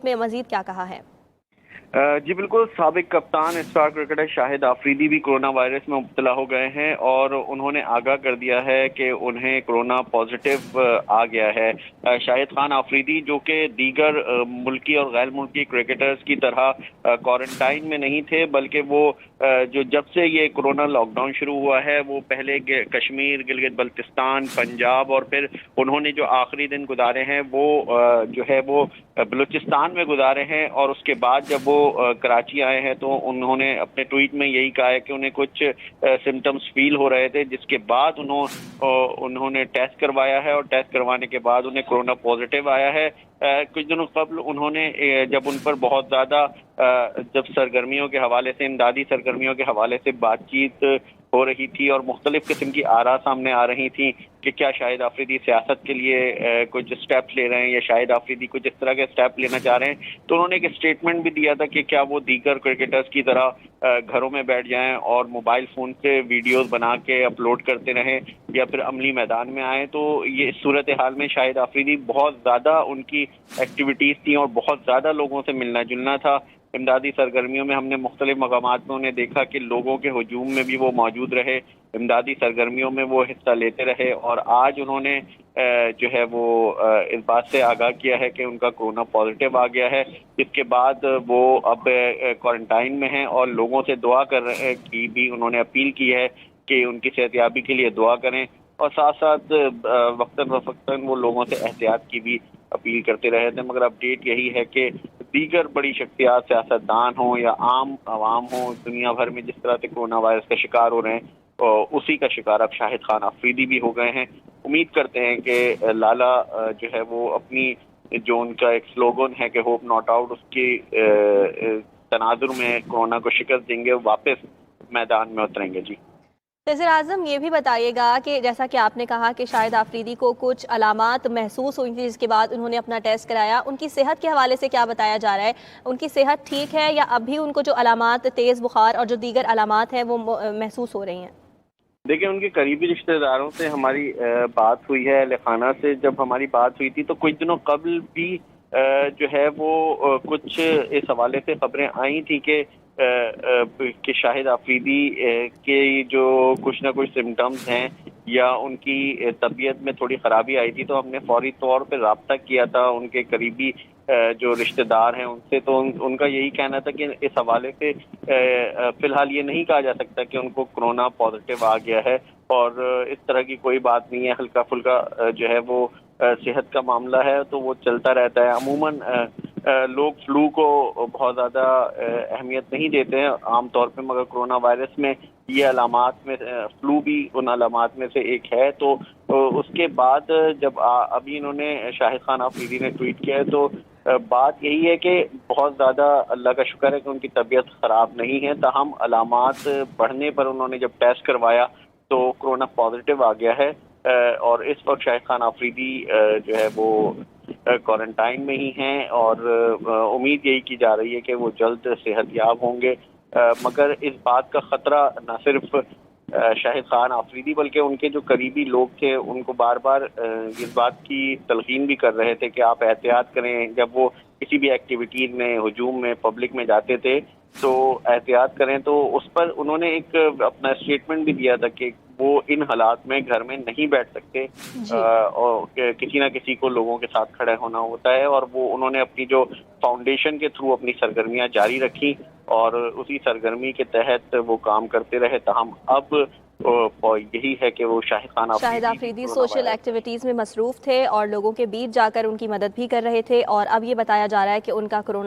में मजीद क्या कहा है? जी बिल्कुल, साबिक कप्तान स्टार क्रिकेटर शाहिद आफरीदी भी कोरोना वायरस में मुब्तला हो गए हैं और उन्होंने आगाह कर दिया है कि उन्हें कोरोना पॉजिटिव आ गया है। शाहिद खान आफरीदी जो कि दीगर मुल्की और गैर मुल्की क्रिकेटर्स की तरह क्वारंटाइन में नहीं थे, बल्कि वो जो जब से ये कोरोना लॉकडाउन शुरू हुआ है वो पहले कश्मीर, गिलगित बल्तिस्तान, पंजाब और फिर उन्होंने जो आखिरी दिन गुजारे हैं वो जो है वो बलूचिस्तान में गुजारे हैं। और उसके बाद जब वो कराची आए हैं तो उन्होंने अपने ट्वीट में यही कहा है कि उन्हें कुछ सिम्टम्स फील हो रहे थे, जिसके बाद उन्होंने टेस्ट करवाया है और टेस्ट करवाने के बाद उन्हें कोरोना पॉजिटिव आया है। कुछ दिनों कबल उन्होंने जब उन पर बहुत ज़्यादा जब सरगर्मियों के हवाले से, इमदादी सरगर्मियों के हवाले से बातचीत हो रही थी और मुख्तलिफ किस्म की आरा सामने आ रही थी कि क्या शाहिद आफरीदी सियासत के लिए कुछ स्टेप्स ले रहे हैं या शाहिद आफरीदी कुछ इस तरह के स्टेप लेना चाह रहे हैं, तो उन्होंने एक स्टेटमेंट भी दिया था कि क्या वो दीगर क्रिकेटर्स की तरह घरों में बैठ जाएं और मोबाइल फ़ोन से वीडियोस बना के अपलोड करते रहें या फिर अमली मैदान में आएँ। तो ये सूरत हाल में शाहिद आफरीदी बहुत ज़्यादा उनकी एक्टिविटीज़ थी और बहुत ज़्यादा लोगों से मिलना जुलना था। इमदादी सरगर्मियों में हमने मुख्तलिफ मकामात में उन्हें देखा कि लोगों के हजूम में भी वो मौजूद रहे, इमदादी सरगर्मियों में वो हिस्सा लेते रहे और आज उन्होंने जो है वो इस बात से आगाह किया है कि उनका कोरोना पॉजिटिव आ गया है। इसके बाद वो अब क्वारंटाइन में हैं और लोगों से दुआ की भी उन्होंने अपील की है कि उनकी सेहतयाबी के लिए दुआ करें और साथ साथ वक्तन फ़वक्तन वो लोगों से एहतियात की भी अपील करते रहे थे। मगर अपडेट यही है कि दीगर बड़ी शख्सियात, सियासतदान हों या आम आवाम हों, दुनिया भर में जिस तरह से कोरोना वायरस का शिकार हो रहे हैं उसी का शिकार अब शाहिद खान आफरीदी भी हो गए हैं। उम्मीद करते हैं कि लाला जो है वो अपनी जो उनका एक स्लोगन है कि होप नॉट आउट, उसकी तनाजुर में कोरोना को शिकस्त देंगे, वापस मैदान में उतरेंगे। जी वज़ीर आज़म, ये भी बताइएगा कि जैसा कि आपने कहा कि शाहिद आफरीदी को कुछ अलामात महसूस हुई थी जिसके बाद उन्होंने अपना टेस्ट कराया, उनकी सेहत के हवाले से क्या बताया जा रहा है? उनकी सेहत ठीक है या अभी उनको जो अलामात तेज़ बुखार और जो दीगर अलामात हैं वो महसूस हो रही हैं? देखिए, उनके करीबी रिश्तेदारों से हमारी बात हुई है। अहल से जब हमारी बात हुई थी तो कुछ दिनों कबल भी जो है वो कुछ इस हवाले से खबरें आई थी कि शाहिद आफरीदी के जो कुछ ना कुछ सिम्टम्स हैं या उनकी तबीयत में थोड़ी ख़राबी आई थी, तो हमने फौरी तौर पे रब्ता किया था उनके करीबी जो रिश्तेदार हैं उनसे। तो उनका यही कहना था कि इस हवाले से फ़िलहाल ये नहीं कहा जा सकता कि उनको कोरोना पॉजिटिव आ गया है और इस तरह की कोई बात नहीं है। हल्का फुल्का जो है वो सेहत का मामला है तो वो चलता रहता है। अमूमन लोग फ्लू को बहुत ज़्यादा अहमियत नहीं देते हैं आम तौर पे, मगर कोरोना वायरस में ये अलामात में फ्लू भी उन अलामात में से एक है। तो उसके बाद जब अभी इन्होंने शाहिद खान आफरीदी ने ट्वीट किया है तो बात यही है कि बहुत ज़्यादा अल्लाह का शुक्र है कि उनकी तबीयत ख़राब नहीं है, ताहम अलामात बढ़ने पर उन्होंने जब टेस्ट करवाया तो कोरोना पॉजिटिव आ गया है और इस वक्त शाहिद खान आफरीदी जो है वो क्वारंटाइन में ही हैं और उम्मीद यही की जा रही है कि वो जल्द सेहतयाब होंगे। मगर इस बात का ख़तरा न सिर्फ शाहिद खान आफरीदी बल्कि उनके जो करीबी लोग थे उनको बार बार इस बात की तलकीन भी कर रहे थे कि आप एहतियात करें। जब वो किसी भी एक्टिविटीज़ में, हुजूम में, पब्लिक में जाते थे तो एहतियात करें। तो उस पर उन्होंने एक अपना स्टेटमेंट भी दिया था कि वो इन हालात में घर में नहीं बैठ सकते और किसी ना किसी को लोगों के साथ खड़े होना होता है। और वो उन्होंने अपनी जो फाउंडेशन के थ्रू अपनी सरगर्मियां जारी रखी और उसी सरगर्मी के तहत वो काम करते रहे। ताहम अब यही है कि वो शाहिद आफरीदी सोशल एक्टिविटीज़ में मसरूफ़ थे और लोगों के बीच जाकर उनकी मदद भी कर रहे थे और अब ये बताया जा रहा है कि उनका कोरोना